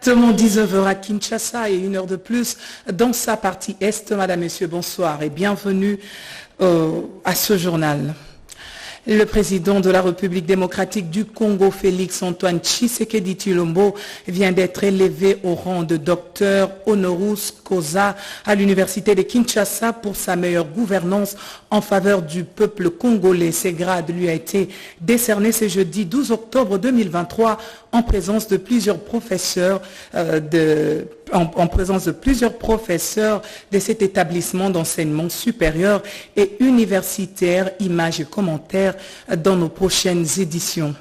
Exactement 19h à Kinshasa et 1 heure de plus dans sa partie Est. Madame, Messieurs, bonsoir et bienvenue à ce journal. Le président de la République démocratique du Congo, Félix-Antoine Tshisekedi Tshilombo, vient d'être élevé au rang de docteur honoris causa à l'université de Kinshasa pour sa meilleure gouvernance en faveur du peuple congolais. Ce grade lui a été décerné ce jeudi 12 octobre 2023 en présence de plusieurs professeurs de cet établissement d'enseignement supérieur et universitaire. Images et commentaires dans nos prochaines éditions.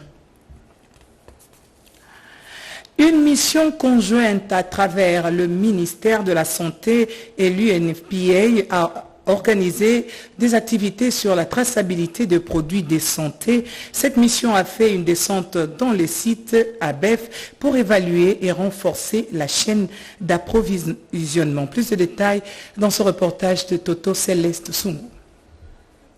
Une mission conjointe à travers le ministère de la Santé et l'UNFPA a organisé des activités sur la traçabilité de produits de santé. Cette mission a fait une descente dans les sites ABEF pour évaluer et renforcer la chaîne d'approvisionnement. Plus de détails dans ce reportage de Toto Céleste Soumou.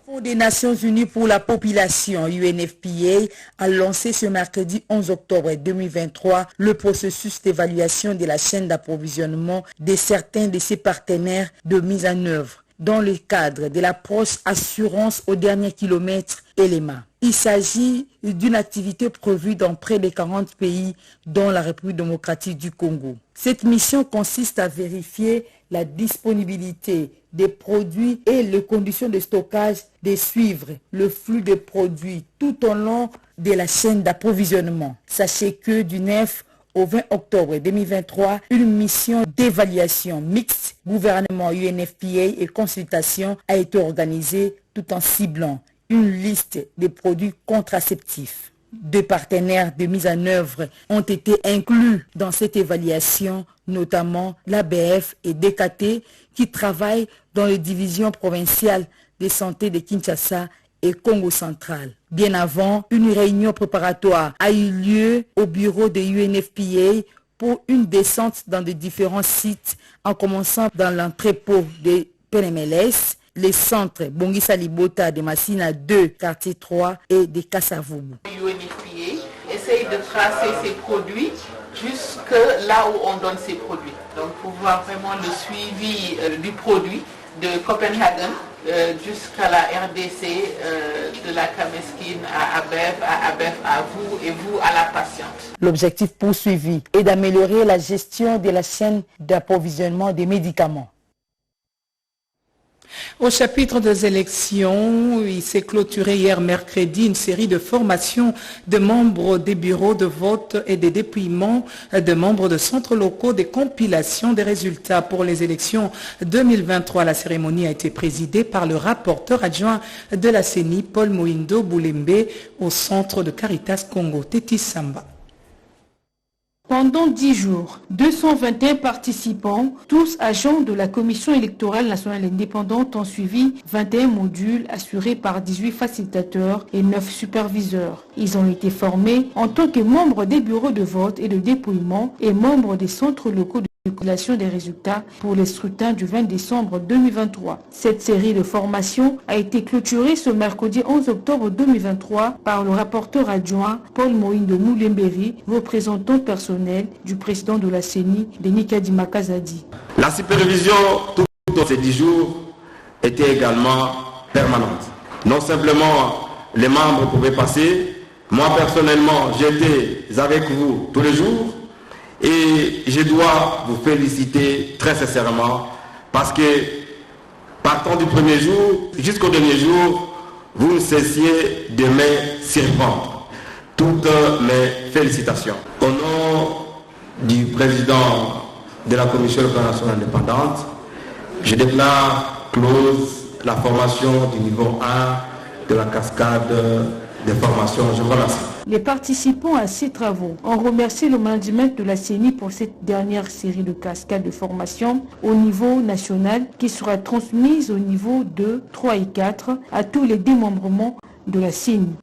Le Fonds des Nations Unies pour la population, UNFPA, a lancé ce mercredi 11 octobre 2023 le processus d'évaluation de la chaîne d'approvisionnement de certains de ses partenaires de mise en œuvre dans le cadre de l'approche assurance au dernier kilomètre ELEMA. Il s'agit d'une activité prévue dans près de 40 pays, dont la République démocratique du Congo. Cette mission consiste à vérifier la disponibilité des produits et les conditions de stockage, de suivre le flux des produits tout au long de la chaîne d'approvisionnement. Sachez que du 9 au 20 octobre 2023, une mission d'évaluation mixte, gouvernement UNFPA et consultation a été organisée tout en ciblant une liste des produits contraceptifs. Deux partenaires de mise en œuvre ont été inclus dans cette évaluation, notamment l'ABF et DKT, qui travaillent dans les divisions provinciales de santé de Kinshasa et Congo central. Bien avant, une réunion préparatoire a eu lieu au bureau de UNFPA pour une descente dans de différents sites, en commençant dans l'entrepôt de PNMLS, les centres Bongisa Libota de Massina 2, quartier 3 et de Kassavubu. UNFPA essaye de tracer ces produits jusque là où on donne ces produits. Donc pour voir vraiment le suivi du produit de Copenhagen jusqu'à la RDC, de la Kameskine à ABEF à vous et vous à la patiente. L'objectif poursuivi est d'améliorer la gestion de la chaîne d'approvisionnement des médicaments. Au chapitre des élections, il s'est clôturé hier mercredi une série de formations de membres des bureaux de vote et des dépouillements de membres de centres locaux des compilations des résultats pour les élections 2023. La cérémonie a été présidée par le rapporteur adjoint de la CENI, Paul Moindo Boulembe, au centre de Caritas Congo, Tétis Samba. Pendant 10 jours, 221 participants, tous agents de la Commission électorale nationale indépendante, ont suivi 21 modules assurés par 18 facilitateurs et 9 superviseurs. Ils ont été formés en tant que membres des bureaux de vote et de dépouillement et membres des centres locaux de calculation des résultats pour les scrutins du 20 décembre 2023. Cette série de formations a été clôturée ce mercredi 11 octobre 2023 par le rapporteur adjoint Paul Moindo Moulemberi, représentant personnel du président de la CENI, Denis Kadima Kazadi. La supervision tout ces 10 jours était également permanente. Non simplement les membres pouvaient passer, moi personnellement j'étais avec vous tous les jours. Et je dois vous féliciter très sincèrement parce que partant du premier jour jusqu'au dernier jour, vous ne cessiez de me surprendre. Toutes mes félicitations. Au nom du président de la Commission nationale indépendante, je déclare close la formation du niveau 1 de la cascade de formation. Je vous remercie. Les participants à ces travaux ont remercié le management de la CENI pour cette dernière série de cascades de formation au niveau national qui sera transmise au niveau 2, 3 et 4 à tous les démembrements de la CENI.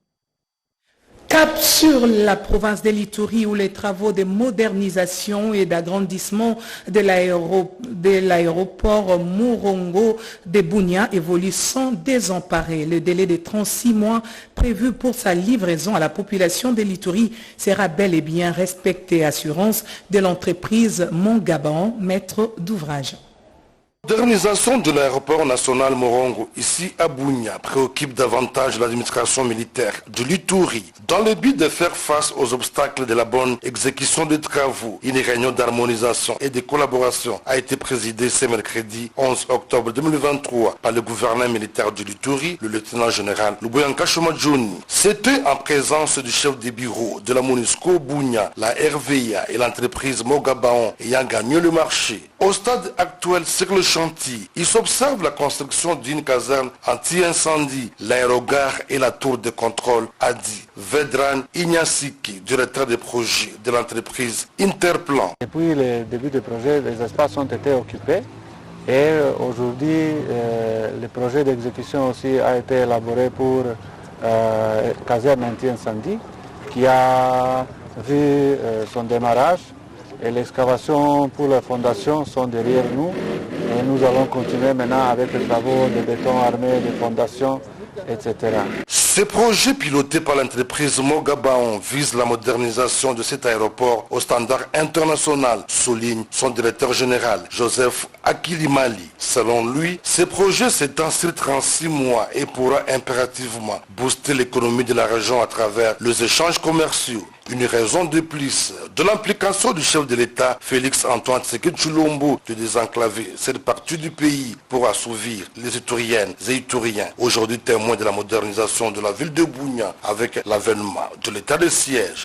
Cap sur la province de l'Ituri où les travaux de modernisation et d'agrandissement de l'aéroport Murongo de Bunia évoluent sans désemparer. Le délai de 36 mois prévu pour sa livraison à la population de l'Ituri sera bel et bien respecté. Assurance de l'entreprise Mongaban, maître d'ouvrage. La modernisation de l'aéroport national Morongo, ici à Bunia, préoccupe davantage l'administration militaire de l'Ituri. Dans le but de faire face aux obstacles de la bonne exécution des travaux, une réunion d'harmonisation et de collaboration a été présidée ce mercredi 11 octobre 2023 par le gouverneur militaire de l'Ituri, le lieutenant général Luboyanka Shomadjouni. C'était en présence du chef de bureau de la MONUSCO Bunia, la RVIA et l'entreprise Mogabaon ayant gagné le marché. Au stade actuel sur le chantier, il s'observe la construction d'une caserne anti-incendie, l'aérogare et la tour de contrôle, a dit Vedran Ignasiki, directeur de projet de l'entreprise Interplan. Depuis le début du projet, les espaces ont été occupés et aujourd'hui, le projet d'exécution aussi a été élaboré pour caserne anti-incendie qui a vu son démarrage. Et l'excavation pour la fondation sont derrière nous. Et nous allons continuer maintenant avec les travaux de béton armé, de fondation, etc. Ce projet piloté par l'entreprise Mogabaon vise la modernisation de cet aéroport au standard international, souligne son directeur général, Joseph Akilimali. Selon lui, ce projet s'étend sur 36 mois et pourra impérativement booster l'économie de la région à travers les échanges commerciaux. Une raison de plus de l'implication du chef de l'État, Félix Antoine Tshisekedi Tshilombo, de désenclaver cette partie du pays pour assouvir les Ituriennes et Ituriens, aujourd'hui témoins de la modernisation de la ville de Bunia avec l'avènement de l'état de siège.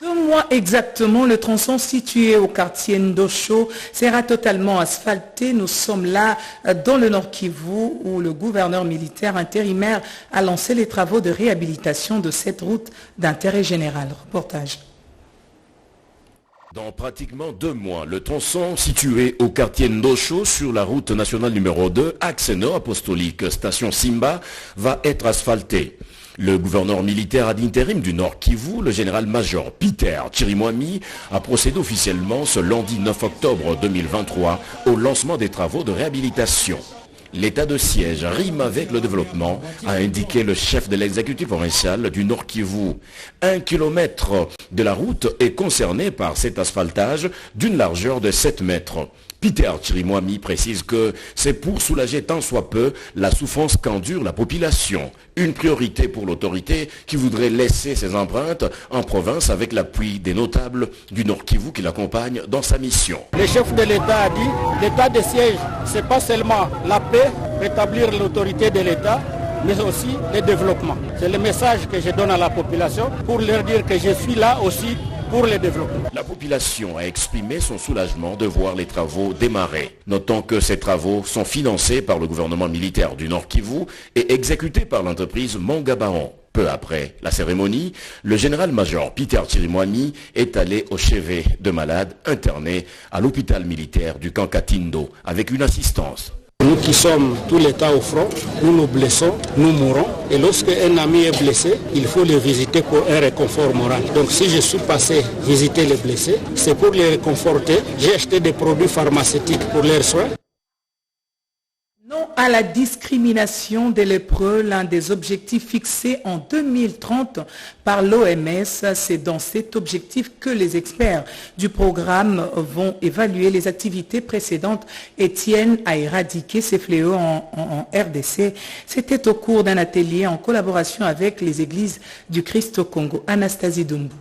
2 mois exactement, le tronçon situé au quartier Ndosho sera totalement asphalté. Nous sommes là dans le Nord Kivu où le gouverneur militaire intérimaire a lancé les travaux de réhabilitation de cette route d'intérêt général. Reportage. Dans pratiquement 2 mois, le tronçon situé au quartier Ndosho sur la route nationale numéro 2, axe nord-apostolique, station Simba, va être asphalté. Le gouverneur militaire d'intérim du Nord Kivu, le général-major Peter Chirimwami, a procédé officiellement ce lundi 9 octobre 2023 au lancement des travaux de réhabilitation. L'état de siège rime avec le développement, a indiqué le chef de l'exécutif provincial du Nord Kivu. 1 kilomètre de la route est concerné par cet asphaltage d'une largeur de 7 mètres. Peter Chirimwami précise que c'est pour soulager tant soit peu la souffrance qu'endure la population. Une priorité pour l'autorité qui voudrait laisser ses empreintes en province avec l'appui des notables du Nord Kivu qui l'accompagnent dans sa mission. Le chef de l'État a dit l'état de siège, ce n'est pas seulement la paix, rétablir l'autorité de l'État, mais aussi le développement. C'est le message que je donne à la population pour leur dire que je suis là aussi pour le développement. La population a exprimé son soulagement de voir les travaux démarrer. Notons que ces travaux sont financés par le gouvernement militaire du Nord Kivu et exécutés par l'entreprise Mongabaon. Peu après la cérémonie, le général-major Peter Chirimwami est allé au chevet de malades internés à l'hôpital militaire du camp Katindo avec une assistance. Nous qui sommes tout le temps au front, nous nous blessons, nous mourons. Et lorsque un ami est blessé, il faut le visiter pour un réconfort moral. Donc si je suis passé visiter les blessés, c'est pour les réconforter. J'ai acheté des produits pharmaceutiques pour leurs soins. Non à la discrimination des lépreux, l'un des objectifs fixés en 2030 par l'OMS. C'est dans cet objectif que les experts du programme vont évaluer les activités précédentes et tiennent à éradiquer ces fléaux en RDC. C'était au cours d'un atelier en collaboration avec les églises du Christ au Congo. Anastasie Doumbou.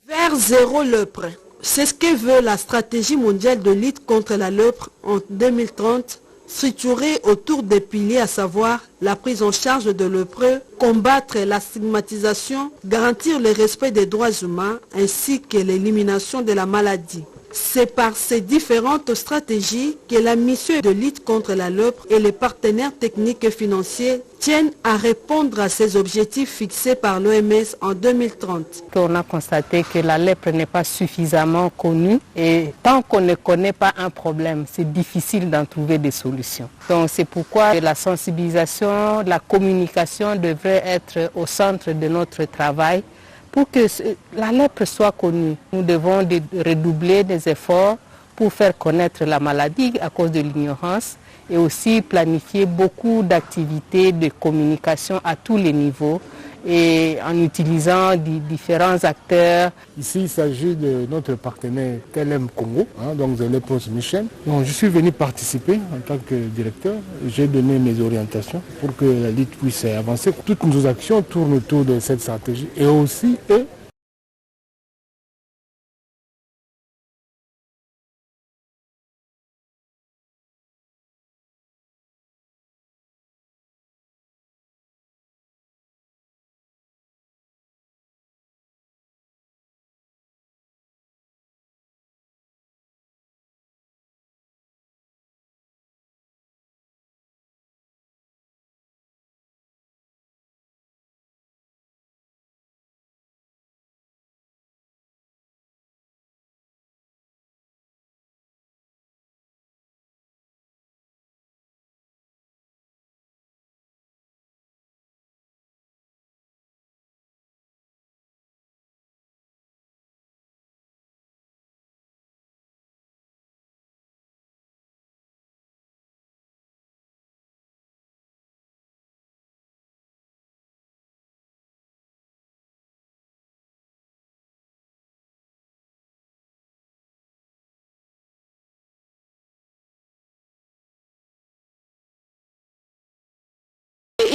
Vers zéro lèpre, c'est ce que veut la stratégie mondiale de lutte contre la lèpre en 2030. Structuré autour des piliers, à savoir la prise en charge de lépreux, combattre la stigmatisation, garantir le respect des droits humains ainsi que l'élimination de la maladie. C'est par ces différentes stratégies que la mission de lutte contre la lèpre et les partenaires techniques et financiers tiennent à répondre à ces objectifs fixés par l'OMS en 2030. On a constaté que la lèpre n'est pas suffisamment connue et tant qu'on ne connaît pas un problème, c'est difficile d'en trouver des solutions. Donc c'est pourquoi la sensibilisation, la communication devrait être au centre de notre travail. Pour que la lèpre soit connue, nous devons redoubler des efforts pour faire connaître la maladie à cause de l'ignorance et aussi planifier beaucoup d'activités de communication à tous les niveaux et en utilisant différents acteurs. Ici, il s'agit de notre partenaire TLM Congo, donc The Leprosy Mission. Donc, je suis venu participer en tant que directeur. J'ai donné mes orientations pour que la lutte puisse avancer. Toutes nos actions tournent autour de cette stratégie et aussi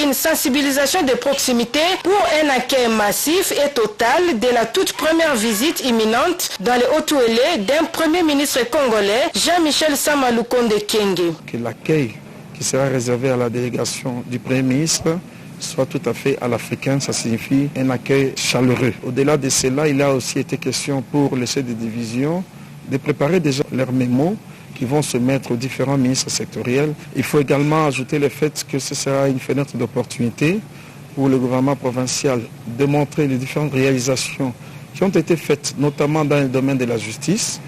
une sensibilisation de proximité pour un accueil massif et total de la toute première visite imminente dans les Hautes-Touélé d'un Premier ministre congolais, Jean-Michel Sama Lukonde Kyenge. Que l'accueil qui sera réservé à la délégation du Premier ministre soit tout à fait à l'africaine, ça signifie un accueil chaleureux. Au-delà de cela, il a aussi été question pour les chefs de division de préparer déjà leurs mémos qui vont se mettre aux différents ministres sectoriels. Il faut également ajouter le fait que ce sera une fenêtre d'opportunité pour le gouvernement provincial de montrer les différentes réalisations qui ont été faites, notamment dans le domaine de la justice,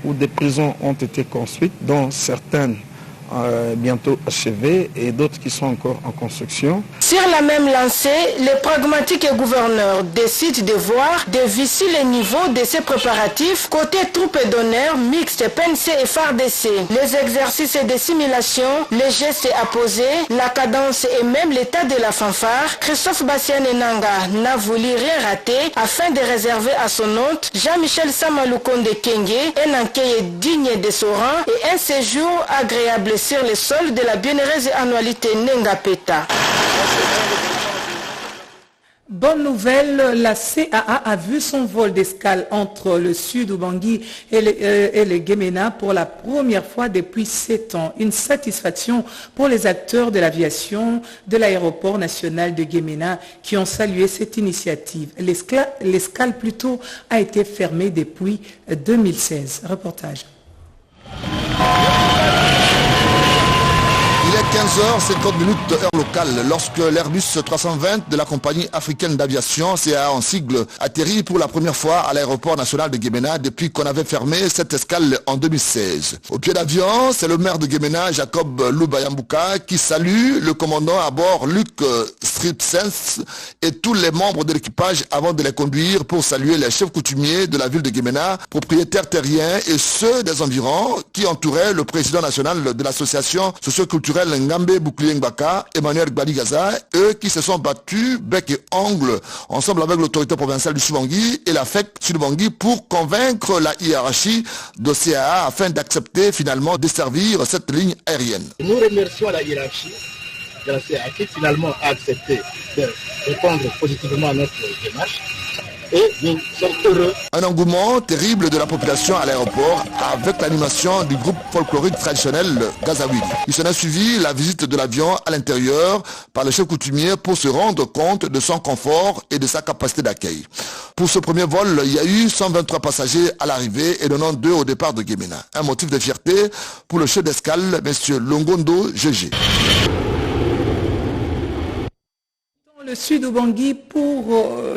où des prisons ont été construites, dont certaines bientôt achevées et d'autres qui sont encore en construction. Sur la même lancée, les pragmatiques gouverneurs décident de voir, de visser les niveaux de ces préparatifs côté troupes d'honneur mixtes PNC et FARDC. Les exercices de simulation, les gestes à poser, la cadence et même l'état de la fanfare, Christophe Bassiane Nanga n'a voulu rien rater afin de réserver à son hôte Jean-Michel Sama Lukonde Kyenge un accueil digne de son rang et un séjour agréable sur les sols de la bienheureuse annualité Nengapeta. Bonne nouvelle, la CAA a vu son vol d'escale entre le sud Ubangui et le Gemena pour la première fois depuis 7 ans. Une satisfaction pour les acteurs de l'aviation de l'aéroport national de Gemena qui ont salué cette initiative. L'escale plutôt a été fermée depuis 2016. Reportage. Il est 15h50 heure locale lorsque l'Airbus 320 de la compagnie africaine d'aviation CAA en sigle atterrit pour la première fois à l'aéroport national de Gemena depuis qu'on avait fermé cette escale en 2016. Au pied d'avion, c'est le maire de Gemena, Jacob Loubayambuka, qui salue le commandant à bord Luc Stripsens et tous les membres de l'équipage avant de les conduire pour saluer les chefs coutumiers de la ville de Gemena, propriétaires terriens et ceux des environs qui entouraient le président national de l'association socio-culturelle Ngambe Bouklien Baka, Emmanuel Gbaligaza, eux qui se sont battus bec et ongle ensemble avec l'autorité provinciale du Sud-Bangui et la FEC Sud-Bangui pour convaincre la hiérarchie de CAA afin d'accepter finalement de servir cette ligne aérienne. Nous remercions la hiérarchie de la CAA qui finalement a accepté de répondre positivement à notre démarche. et nous sommes heureux. Un engouement terrible de la population à l'aéroport avec l'animation du groupe folklorique traditionnel Gazawili. Il s'en a suivi la visite de l'avion à l'intérieur par le chef coutumier pour se rendre compte de son confort et de sa capacité d'accueil. Pour ce premier vol, il y a eu 123 passagers à l'arrivée et 92 au départ de Guémena. Un motif de fierté pour le chef d'escale, M. Longondo GG. Dans le sud Ubangui, pour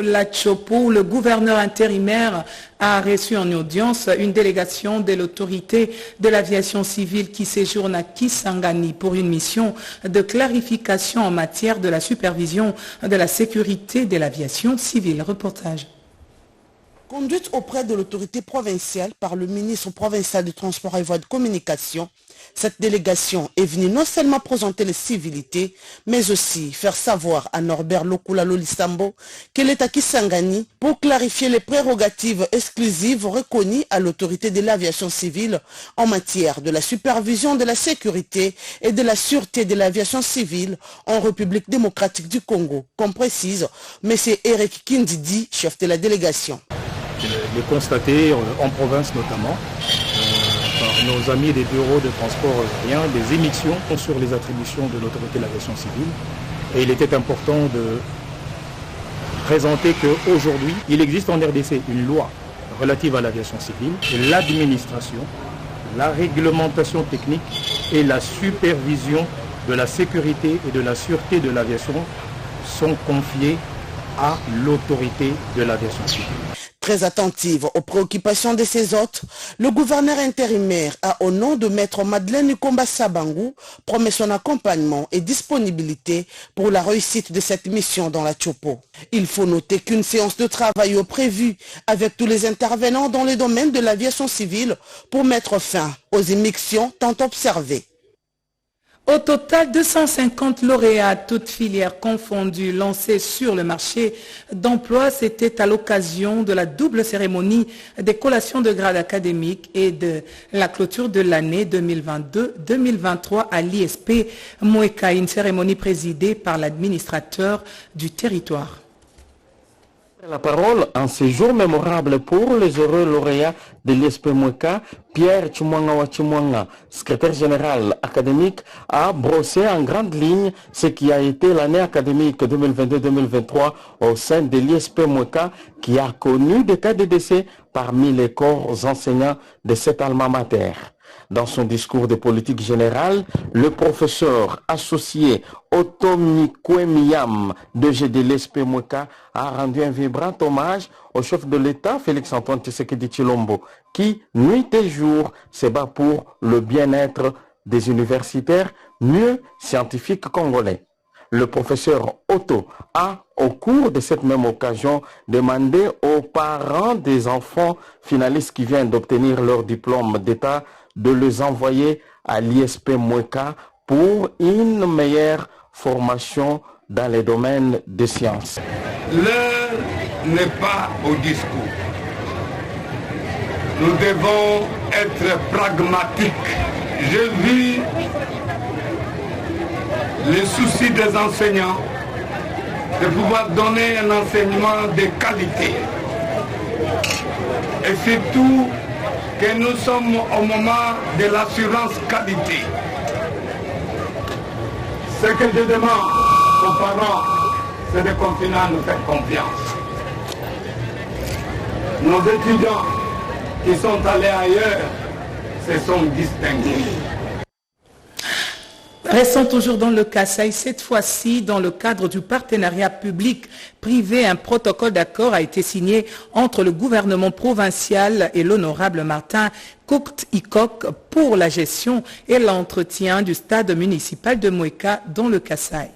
la Chopo, le gouverneur intérimaire a reçu en audience une délégation de l'autorité de l'aviation civile qui séjourne à Kisangani pour une mission de clarification en matière de la supervision de la sécurité de l'aviation civile. Reportage. Conduite auprès de l'autorité provinciale par le ministre provincial du Transport et Voies de Communication, cette délégation est venue non seulement présenter les civilités, mais aussi faire savoir à Norbert Lokulalo Lissambo qu'elle est à Kisangani pour clarifier les prérogatives exclusives reconnues à l'autorité de l'aviation civile en matière de la supervision de la sécurité et de la sûreté de l'aviation civile en République démocratique du Congo, comme précise M. Eric Kindidi, chef de la délégation. Les constater en province notamment, par nos amis des bureaux de transport aérien, des émissions sur les attributions de l'autorité de l'aviation civile. Et il était important de présenter qu'aujourd'hui, il existe en RDC une loi relative à l'aviation civile et l'administration, la réglementation technique et la supervision de la sécurité et de la sûreté de l'aviation sont confiées à l'autorité de l'aviation civile. Très attentive aux préoccupations de ses hôtes, le gouverneur intérimaire a, au nom de Maître Madeleine Nikomba Sabangou, promis son accompagnement et disponibilité pour la réussite de cette mission dans la Chopo. Il faut noter qu'une séance de travail est prévue avec tous les intervenants dans les domaines de l'aviation civile pour mettre fin aux émissions tant observées. Au total, 250 lauréats, toutes filières confondues, lancés sur le marché d'emploi. C'était à l'occasion de la double cérémonie des collations de grades académiques et de la clôture de l'année 2022-2023 à l'ISP Mweka, une cérémonie présidée par l'administrateur du territoire. La parole en ces jours mémorables pour les heureux lauréats de l'ISP Mweka, Pierre Chimwanga, secrétaire général académique, a brossé en grande ligne ce qui a été l'année académique 2022-2023 au sein de l'ISP Mweka, qui a connu des cas de décès parmi les corps enseignants de cet alma mater. Dans son discours de politique générale, le professeur associé Otomi Kwemiyam de l'ISP Mweka a rendu un vibrant hommage au chef de l'État, Félix-Antoine Tshisekedi Tshilombo, qui, nuit et jour, se bat pour le bien-être des universitaires, mieux scientifiques congolais. Le professeur Otto a, au cours de cette même occasion, demandé aux parents des enfants finalistes qui viennent d'obtenir leur diplôme d'État de les envoyer à l'ISP Mweka pour une meilleure formation dans les domaines des sciences. L'heure n'est pas au discours. Nous devons être pragmatiques. J'ai vu les soucis des enseignants de pouvoir donner un enseignement de qualité. Et surtout que nous sommes au moment de l'assurance qualité. Ce que je demande aux parents, c'est de continuer à nous faire confiance. Nos étudiants qui sont allés ailleurs se sont distingués. Restons toujours dans le Kasaï, cette fois-ci dans le cadre du partenariat public-privé. Un protocole d'accord a été signé entre le gouvernement provincial et l'honorable Martin Kokt-Ikok pour la gestion et l'entretien du stade municipal de Mweka dans le Kasaï.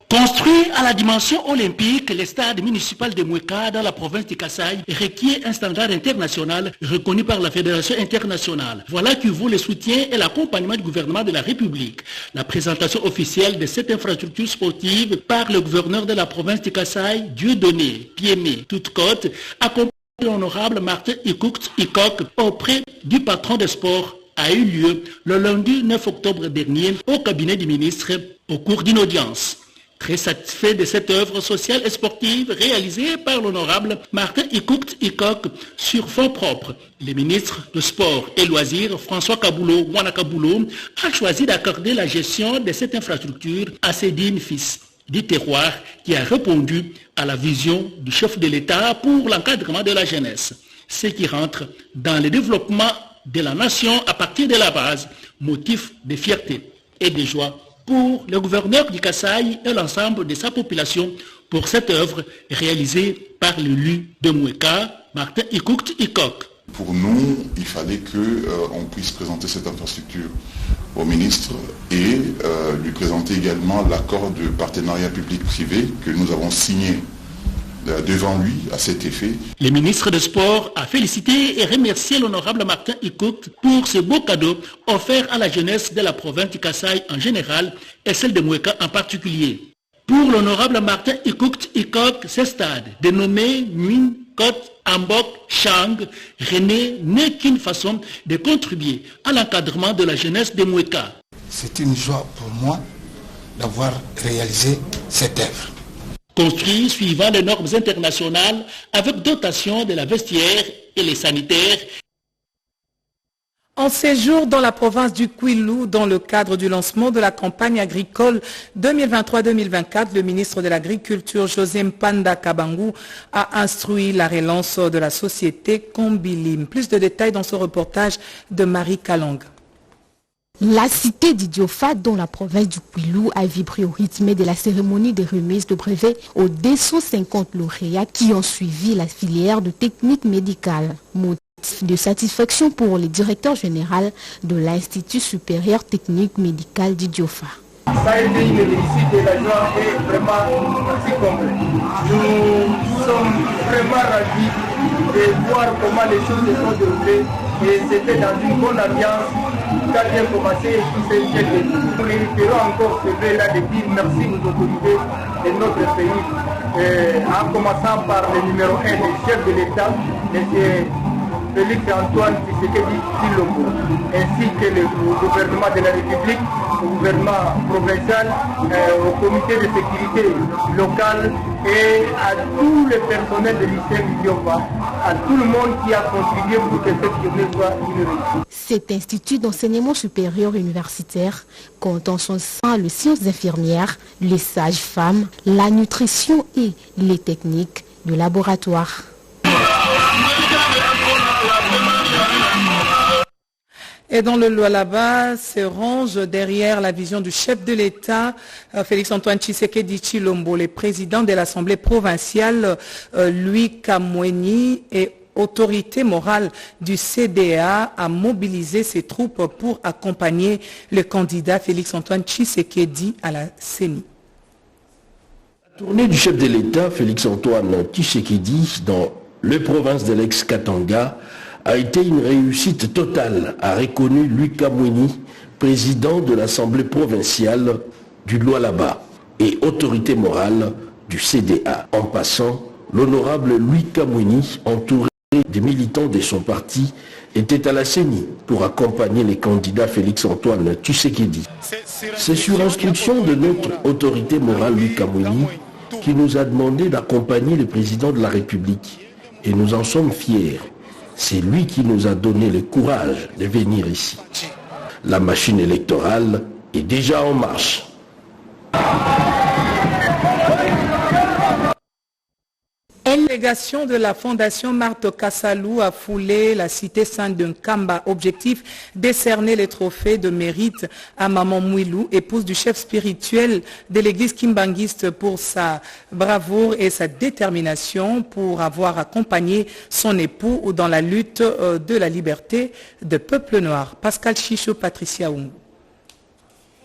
Construit à la dimension olympique, le stade municipal de Mweka dans la province de Kasaï requiert un standard international reconnu par la Fédération internationale. Voilà qui vaut le soutien et l'accompagnement du gouvernement de la République. La présentation officielle de cette infrastructure sportive par le gouverneur de la province de Kasaï, Dieudonné Piémé Toute-Côte, accompagné de l'honorable Martin Ikok auprès du patron des sports, a eu lieu le lundi 9 octobre dernier au cabinet du ministre au cours d'une audience. Très satisfait de cette œuvre sociale et sportive réalisée par l'honorable Martin Ikouk sur fonds propres, le ministre de Sport et Loisirs, François Wanakabulo, a choisi d'accorder la gestion de cette infrastructure à ses dignes fils du terroir qui a répondu à la vision du chef de l'État pour l'encadrement de la jeunesse, ce qui rentre dans le développement de la nation à partir de la base, motif de fierté et de joie pour le gouverneur du Kasaï et l'ensemble de sa population pour cette œuvre réalisée par l'élu de Moueka, Martin Ikouk. Pour nous, il fallait qu'on puisse présenter cette infrastructure au ministre et lui présenter également l'accord de partenariat public-privé que nous avons signé devant lui à cet effet. Le ministre des Sports a félicité et remercié l'honorable Martin Ikouk pour ce beau cadeau offert à la jeunesse de la province du Kasaï en général et celle de Moueka en particulier. Pour l'honorable Martin Ikouk, ce stade, dénommé Nguyen Kot Ambok Chang, René n'est qu'une façon de contribuer à l'encadrement de la jeunesse de Moueka. C'est une joie pour moi d'avoir réalisé cette œuvre. Construit suivant les normes internationales avec dotation de la vestiaire et les sanitaires. En séjour dans la province du Kwilu, dans le cadre du lancement de la campagne agricole 2023-2024, le ministre de l'Agriculture, José Mpanda Kabangu, a instruit la relance de la société Kombilim. Plus de détails dans ce reportage de Marie Kalong. La cité d'Idiofa, dont la province du Kwilu, a vibré au rythme de la cérémonie de remise de brevets aux 250 lauréats qui ont suivi la filière de technique médicale. Motif de satisfaction pour le directeur général de l'Institut supérieur technique médical d'Idiofa. Ça a été une réussite et la joie est vraiment assez complète. Nous sommes vraiment ravis de voir comment les choses se sont déroulées et c'était dans une bonne ambiance qui a bien commencé et qui s'est bien déroulé. Nous réitérons encore ce vœu-là de dire merci aux autorités de notre pays, en commençant par le numéro 1, le chef de l'État, M. Félix Antoine Tshisekedi Tshilombo, ainsi que le gouvernement de la République, au gouvernement provincial, au comité de sécurité locale et à tous les personnels de lycée d'Idiofa, à tout le monde qui a contribué pour que cette journée soit une réussite. Cet institut d'enseignement supérieur universitaire compte en son sein les sciences infirmières, les sages-femmes, la nutrition et les techniques de laboratoire. Et dans le Lualaba se range derrière la vision du chef de l'État, Félix-Antoine Tshisekedi Tshilombo, le président de l'Assemblée provinciale, Louis Kamweni, et autorité morale du CDA a mobilisé ses troupes pour accompagner le candidat Félix-Antoine Tshisekedi à la CENI. La tournée du chef de l'État, Félix-Antoine Tshisekedi, dans les provinces de l'ex-Katanga, a été une réussite totale, a reconnu Louis Kamweni, président de l'Assemblée provinciale du Lualaba et autorité morale du CDA. En passant, l'honorable Louis Kamweni, entouré des militants de son parti, était à la CENI pour accompagner les candidats Félix-Antoine Tshisekedi. C'est sur instruction de notre autorité morale Louis Kamweni qui nous a demandé d'accompagner le président de la République. Et nous en sommes fiers. C'est lui qui nous a donné le courage de venir ici. La machine électorale est déjà en marche. Une délégation de la Fondation Marthe Kassalou a foulé la cité sainte de Nkamba. Objectif, décerner les trophées de mérite à Maman Mouilou, épouse du chef spirituel de l'église kimbangiste, pour sa bravoure et sa détermination pour avoir accompagné son époux dans la lutte de la liberté de peuple noir. Pascal Chicho, Patricia Oungu.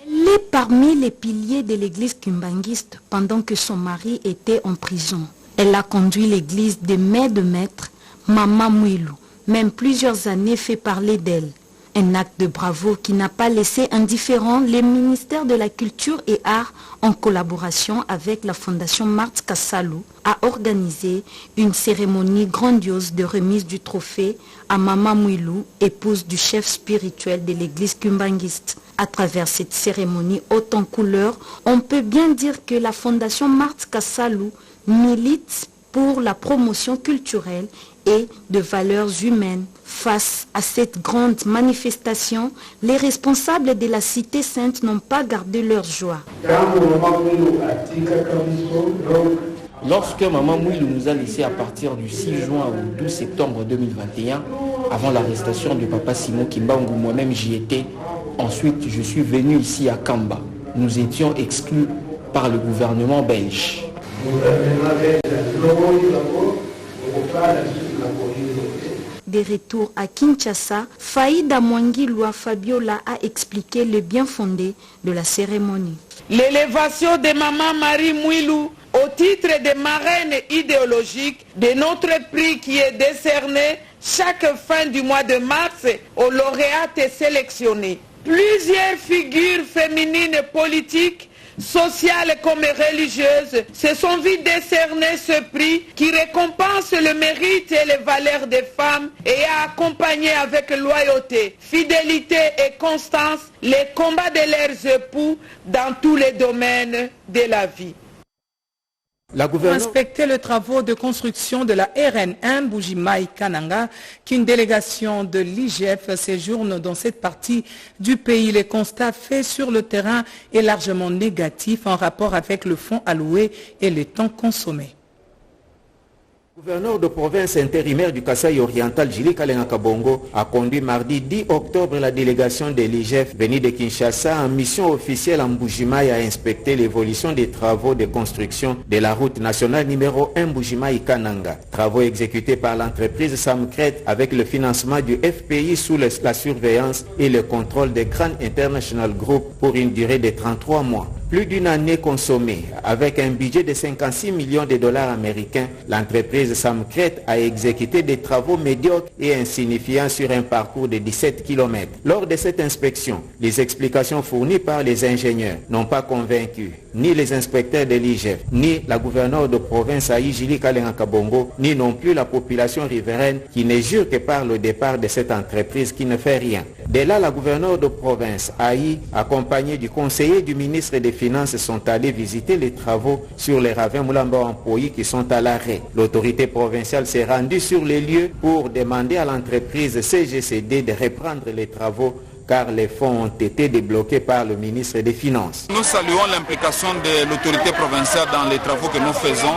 Elle est parmi les piliers de l'église kimbangiste pendant que son mari était en prison. Elle a conduit l'église des mères de maître, Maman Mouilou. Même plusieurs années fait parler d'elle. Un acte de bravoure qui n'a pas laissé indifférent les ministères de la Culture et Arts, en collaboration avec la Fondation Marthe Kassalou, a organisé une cérémonie grandiose de remise du trophée à Maman Mouilou, épouse du chef spirituel de l'église kimbangiste. À travers cette cérémonie haute en couleurs, on peut bien dire que la Fondation Marthe Kassalou milite pour la promotion culturelle et de valeurs humaines. Face à cette grande manifestation, les responsables de la Cité Sainte n'ont pas gardé leur joie. Lorsque Maman Mouilou nous a laissé à partir du 6 juin au 12 septembre 2021, avant l'arrestation de Papa Simon Kimbangu, moi-même j'y étais. Ensuite, je suis venu ici à Kamba. Nous étions exclus par le gouvernement belge. Des retours à Kinshasa, Faïda Mwangilwa Fabiola a expliqué le bien fondé de la cérémonie. L'élévation de Maman Marie Mouilou au titre de marraine idéologique de notre prix qui est décerné chaque fin du mois de mars aux lauréates sélectionnés. Plusieurs figures féminines politiques, sociales comme religieuses, se sont vues décerner ce prix qui récompense le mérite et les valeurs des femmes et a accompagné avec loyauté, fidélité et constance les combats de leurs époux dans tous les domaines de la vie. Pour inspecter les travaux de construction de la RN1 Mbuji-Mayi Kananga, qu'une délégation de l'IGF séjourne dans cette partie du pays. Les constats faits sur le terrain est largement négatif en rapport avec le fonds alloué et le temps consommé. Le gouverneur de province intérimaire du Kasaï oriental, Julie Kalenga Kabongo, a conduit mardi 10 octobre la délégation de l'IGF venue de Kinshasa en mission officielle en Mbuji-Mayi à inspecter l'évolution des travaux de construction de la route nationale numéro 1 Mbuji-Mayi Kananga. Travaux exécutés par l'entreprise Samcret avec le financement du FPI sous la surveillance et le contrôle de Grand International Group pour une durée de 33 mois. Plus d'une année consommée, avec un budget de 56 millions de dollars américains, l'entreprise Samcret a exécuté des travaux médiocres et insignifiants sur un parcours de 17 km. Lors de cette inspection, les explications fournies par les ingénieurs n'ont pas convaincu ni les inspecteurs de l'IGF, ni la gouverneure de province Aïjili Kalenga Kabongo, ni non plus la population riveraine qui ne jure que par le départ de cette entreprise qui ne fait rien. Dès là, la gouverneure de province Aï, accompagnée du conseiller du ministre des Finances, sont allés visiter les travaux sur les ravins Moulamba-Ampoyi qui sont à l'arrêt. L'autorité provinciale s'est rendue sur les lieux pour demander à l'entreprise CGCD de reprendre les travaux car les fonds ont été débloqués par le ministre des Finances. Nous saluons l'implication de l'autorité provinciale dans les travaux que nous faisons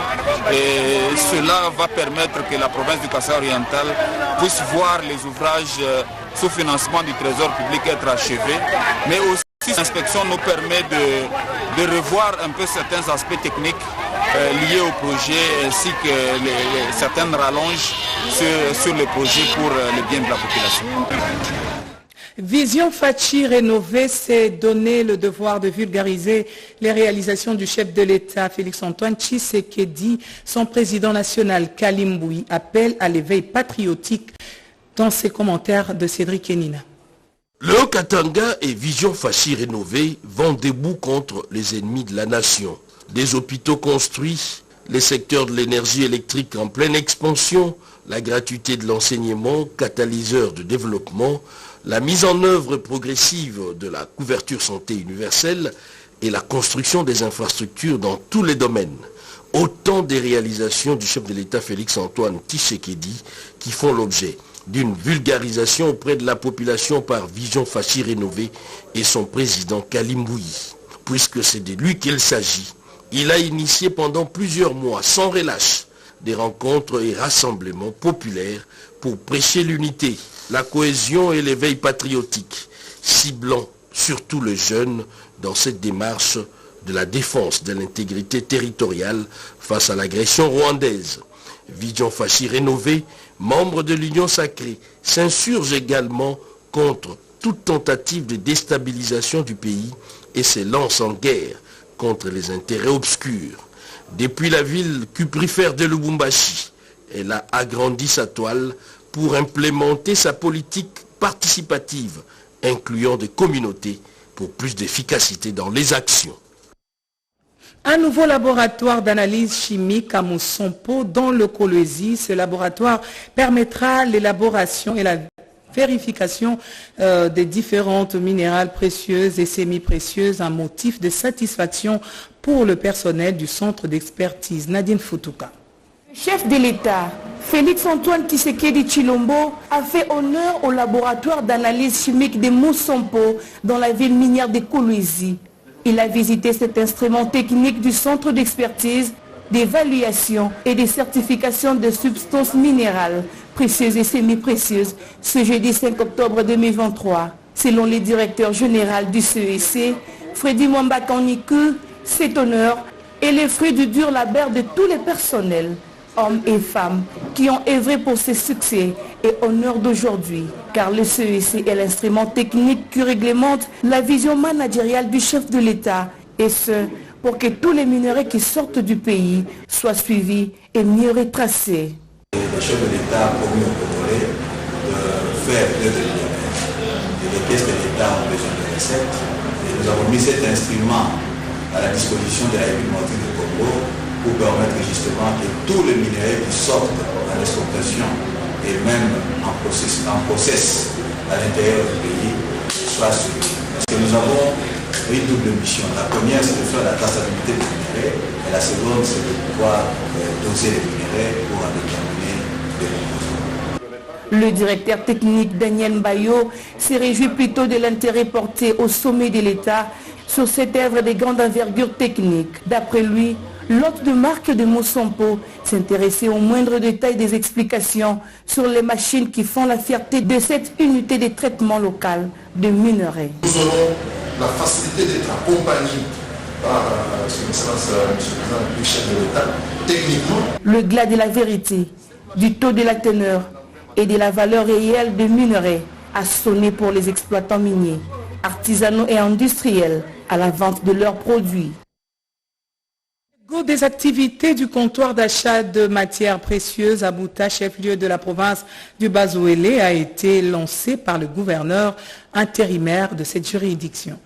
et cela va permettre que la province du Kasaï oriental puisse voir les ouvrages sous financement du Trésor public être achevés, mais aussi l'inspection nous permet de revoir un peu certains aspects techniques liés au projet ainsi que certaines rallonges sur le projet pour le bien de la population. Vision Fachi rénovée s'est donné le devoir de vulgariser les réalisations du chef de l'État, Félix-Antoine Tshisekedi. Son président national, Kalimboui, appelle à l'éveil patriotique dans ses commentaires de Cédric Enina. Le Haut-Katanga et Vision Fachi rénovée vont debout contre les ennemis de la nation. Des hôpitaux construits, les secteurs de l'énergie électrique en pleine expansion, la gratuité de l'enseignement, catalyseur de développement, la mise en œuvre progressive de la couverture santé universelle et la construction des infrastructures dans tous les domaines. Autant des réalisations du chef de l'État Félix-Antoine Tshisekedi qui font l'objet d'une vulgarisation auprès de la population par Vision Fachi rénovée et son président Kalimboui. Puisque c'est de lui qu'il s'agit, il a initié pendant plusieurs mois sans relâche des rencontres et rassemblements populaires pour prêcher l'unité, la cohésion et l'éveil patriotique, ciblant surtout les jeunes dans cette démarche de la défense de l'intégrité territoriale face à l'agression rwandaise. Vision Fachi rénové, membre de l'Union sacrée, s'insurge également contre toute tentative de déstabilisation du pays et se lance en guerre contre les intérêts obscurs. Depuis la ville cuprifère de Lubumbashi, elle a agrandi sa toile pour implémenter sa politique participative, incluant des communautés pour plus d'efficacité dans les actions. Un nouveau laboratoire d'analyse chimique à Moussompo dans le Kolwezi. Ce laboratoire permettra l'élaboration et la vérification des différentes minérales précieuses et semi-précieuses, un motif de satisfaction pour le personnel du centre d'expertise. Nadine Foutouka. Le chef de l'État, Félix-Antoine Tshisekedi Tshilombo, a fait honneur au laboratoire d'analyse chimique de Moussampo dans la ville minière de Kolwezi. Il a visité cet instrument technique du centre d'expertise, d'évaluation et de certification de substances minérales précieuses et semi-précieuses ce jeudi 5 octobre 2023. Selon le directeur général du CEC, Freddy Mwamba-Kaniku, cet honneur est le fruit du dur labeur de tous les personnels, hommes et femmes, qui ont œuvré pour ce succès et honneur d'aujourd'hui. Car le CEC est l'instrument technique qui réglemente la vision managériale du chef de l'État, et ce, pour que tous les minerais qui sortent du pays soient suivis et mieux retracés. Le chef de l'État a promis aux Congolais de faire de millionnaires. Et les caisses de l'État ont besoin de recettes. Et nous avons mis cet instrument à la disposition de la République du Congo pour permettre justement que tous les minerais qui sortent en exportation et même en process à l'intérieur du pays soient suivis. Parce que nous avons une double mission. La première, c'est de faire la traçabilité des minéraux, et la seconde, c'est de pouvoir doser les minéraux pour en déterminer les composants. Le directeur technique Daniel Mbayo s'est réjoui plutôt de l'intérêt porté au sommet de l'État sur cette œuvre de grande envergure technique. D'après lui, l'hôte de marque de Moussampo s'intéressait au moindre détail des explications sur les machines qui font la fierté de cette unité de traitement local de minerais. Nous aurons la facilité d'être accompagné par son excellence M. le Président, le chef de l'État, techniquement. Le glas de la vérité, du taux de la teneur et de la valeur réelle des minerais a sonné pour les exploitants miniers, artisanaux et industriels à la vente de leurs produits. Des activités du comptoir d'achat de matières précieuses à Bouta, chef-lieu de la province du Bas-Ouélé, a été lancé par le gouverneur intérimaire de cette juridiction.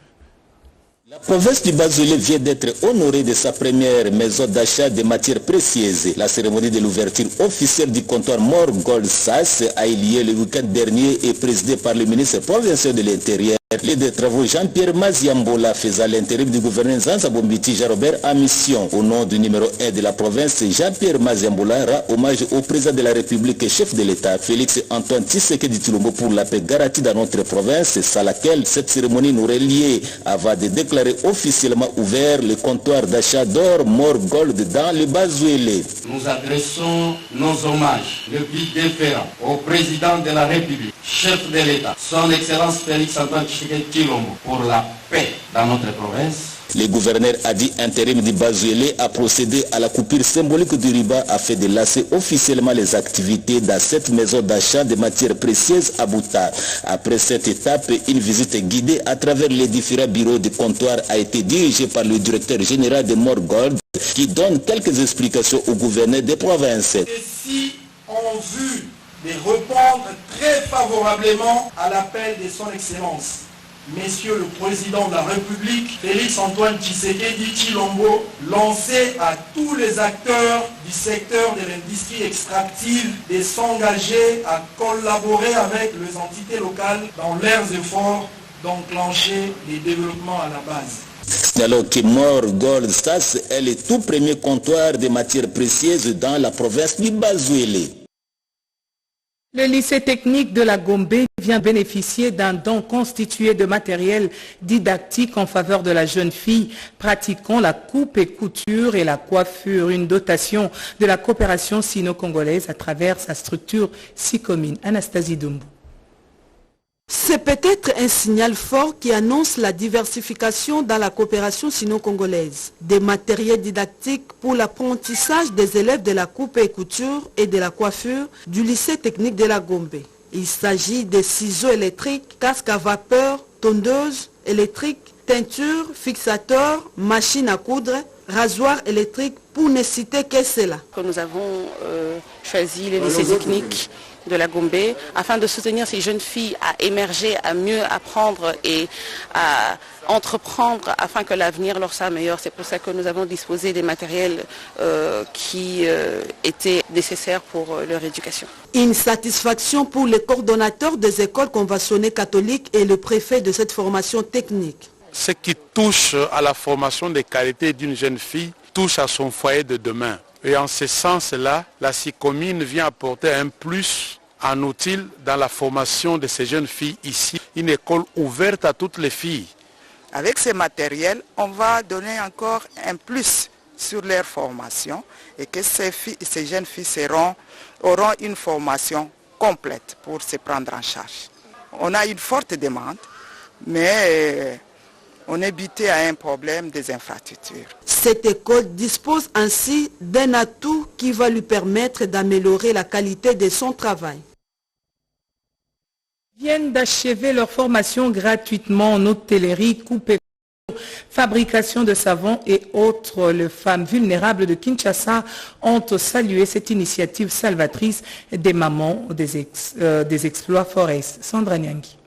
La province du Bas-Ouélé vient d'être honorée de sa première maison d'achat de matières précieuses. La cérémonie de l'ouverture officielle du comptoir Mor Gold SAS a eu lieu le week-end dernier et présidée par le ministre provincial de l'Intérieur. Les des travaux Jean-Pierre Maziambola faisant l'intérim du gouverneur Zanza Bombiti Jean-Robert à mission. Au nom du numéro 1 de la province, Jean-Pierre Maziambola rend hommage au président de la République et chef de l'État, Félix-Antoine Tshisekedi Tshilombo, pour la paix garantie dans notre province, sans laquelle cette cérémonie nous reliait avant de déclarer officiellement ouvert le comptoir d'achat d'or Mor Gold dans le Bas-Ouélé. Nous adressons nos hommages les plus déférents au président de la République, chef de l'État, son Excellence Félix-Antoine Tshisekedi Tshilombo, pour la paix dans notre province. Le gouverneur a dit intérim du Bas-Ouélé a procédé à la coupure symbolique du ruban afin de lancer officiellement les activités dans cette maison d'achat de matières précieuses à Bouta. Après cette étape, une visite guidée à travers les différents bureaux de comptoir a été dirigée par le directeur général de Mor Gold qui donne quelques explications au gouverneur des provinces. Ceux-ci ont vu de répondre très favorablement à l'appel de son Excellence, Monsieur le Président de la République, Félix-Antoine Tshisekedi Tshilombo, lancé à tous les acteurs du secteur de l'industrie extractive de s'engager à collaborer avec les entités locales dans leurs efforts d'enclencher les développements à la base. Alors que Mor Gold SAS est le tout premier comptoir de matières précieuses dans la province du Bas-Ouélé. Le lycée technique de la Gombe vient bénéficier d'un don constitué de matériel didactique en faveur de la jeune fille pratiquant la coupe et couture et la coiffure, une dotation de la coopération sino-congolaise à travers sa structure SICOMINE. Anastasie Doumbou. C'est peut-être un signal fort qui annonce la diversification dans la coopération sino-congolaise. Des matériels didactiques pour l'apprentissage des élèves de la coupe et couture et de la coiffure du lycée technique de la Gombe. Il s'agit de ciseaux électriques, casques à vapeur, tondeuses électriques, teintures, fixateurs, machines à coudre, rasoirs électriques pour ne citer que cela. Nous avons choisi le lycée technique de la Gombe afin de soutenir ces jeunes filles à émerger, à mieux apprendre et à entreprendre afin que l'avenir leur soit meilleur. C'est pour ça que nous avons disposé des matériels qui étaient nécessaires pour leur éducation. Une satisfaction pour les coordonnateurs des écoles conventionnées catholiques et le préfet de cette formation technique. Ce qui touche à la formation des qualités d'une jeune fille touche à son foyer de demain. Et en ce sens-là, la SICOMINE vient apporter un plus en utile dans la formation de ces jeunes filles ici. Une école ouverte à toutes les filles. Avec ces matériels, on va donner encore un plus sur leur formation et que ces jeunes filles auront une formation complète pour se prendre en charge. On a une forte demande, mais on est buté à un problème des infrastructures. Cette école dispose ainsi d'un atout qui va lui permettre d'améliorer la qualité de son travail. Viennent d'achever leur formation gratuitement en hôtellerie, coupe et fabrication de savon et autres. Les femmes vulnérables de Kinshasa ont salué cette initiative salvatrice des mamans des exploits Forest. Sandra Nyangi.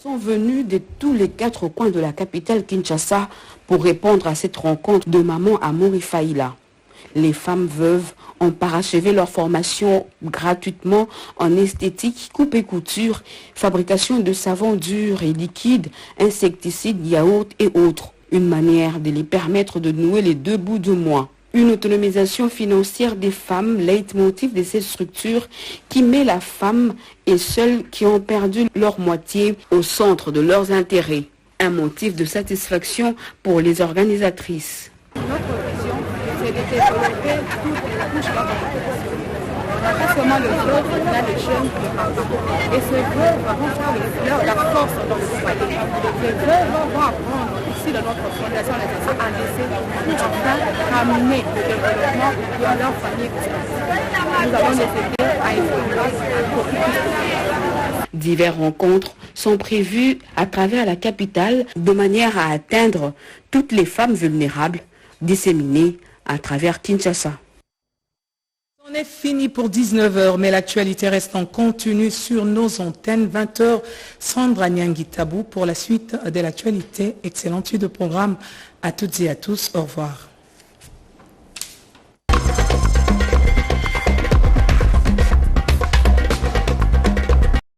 Sont venus de tous les 4 coins de la capitale Kinshasa pour répondre à cette rencontre de mamans à Morifaïla. Les femmes veuves ont parachevé leur formation gratuitement en esthétique, coupe et couture, fabrication de savons durs et liquides, insecticides, yaourts et autres. Une manière de les permettre de nouer les 2 bouts du mois. Une autonomisation financière des femmes, leitmotiv de cette structure qui met la femme et celles qui ont perdu leur moitié au centre de leurs intérêts. Un motif de satisfaction pour les organisatrices. Notre vision, c'est de développer toutes les couches de la population. On n'a pas seulement le veuve, on a les jeunes qui partent. Et ces veuves vont faire la force dans le foyer. Les veuves vont apprendre ici dans notre fondation à laisser pour enfin ramener le développement dans leur famille. Nous allons les aider à évoluer beaucoup plus. Diverses rencontres sont prévues à travers la capitale de manière à atteindre toutes les femmes vulnérables disséminées à travers Kinshasa. On est fini pour 19h, mais l'actualité reste en continu sur nos antennes. 20h, Sandra Nyangi Tabou pour la suite de l'actualité. Excellente suite de programme à toutes et à tous. Au revoir.